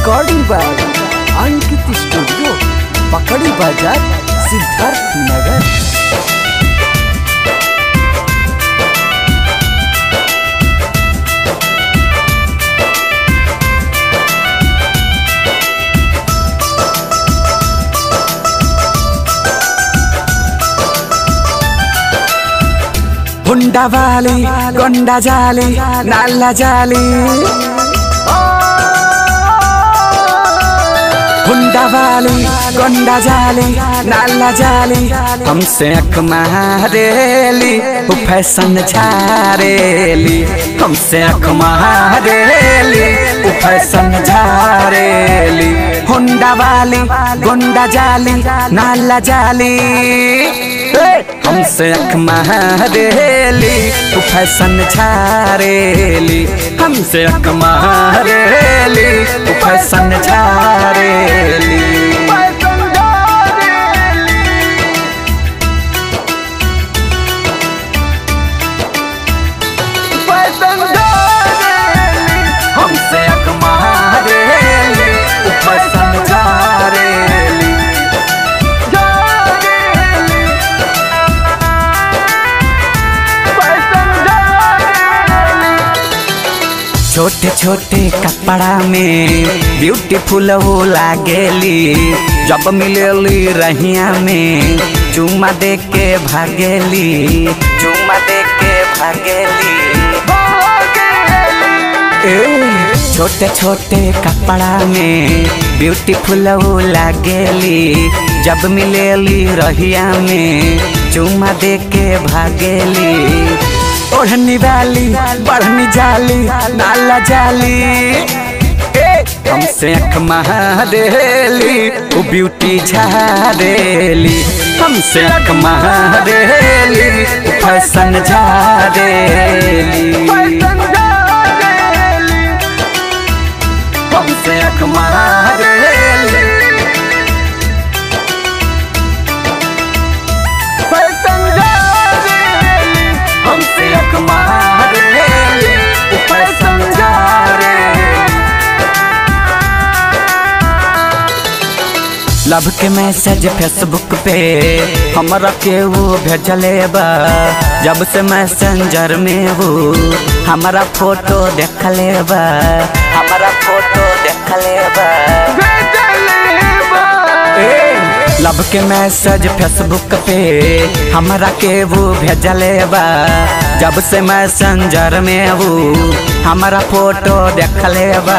Recording by Ankit studio, पकड़ी बाजार, Siddharth Nagar. Honda वाली गोंडा जाली नाला जाली, हुंडा वाली गोंडा जाली नाला जाली, हमसे अख मारेली वो फैशन झारेली, हमसे अख मारेली वो फैशन झारेली। हुंडा वाली गोंडा जाली नाला जाली, हमसे अख मारेली वो फैशन झारेली, हमसे अख मारेली वो फैशन झारेली। हमसे अख मारेली वो फैशन झारेली। छोटे छोटे कपड़ा में ब्यूटीफुल वो लागेली, जब मिलेली रहिया में चुम्मा दे के भागेली, चुम्मा दे के भागेली। छोटे छोटे कपड़ा में ब्यूटीफुल वो लागेली, जब मिलेली रहिया में चुम्मा दे के भागेली। ओढ़नी वाली बढ़नी जाली नाला जाली, हमसे अख मारेली वो ब्यूटी झारेली, हमसे अख मारेली वो फैशन झारेली। हमसे अख मारेली फैशन झारेली, हमसे अख मारेली वो फैशन झारेली। लव के मैसेज फेसबुक पे हमरा के वो भेजले बा, जब से मैसेंजर में वो हमारा फोटो देखले बा, हमारा फोटो देखले बा। लव के मैसेज फेसबुक पे हमरा के वो भेजले बा, जब से मैसेंजर में वो हमारा फोटो देखले बा।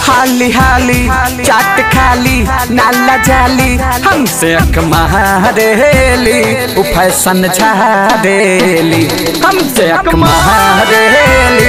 हाली हाली चाट खाली नाला जाली, हमसे अख मारेली वो फैशन झारेली, हमसे अख मारेली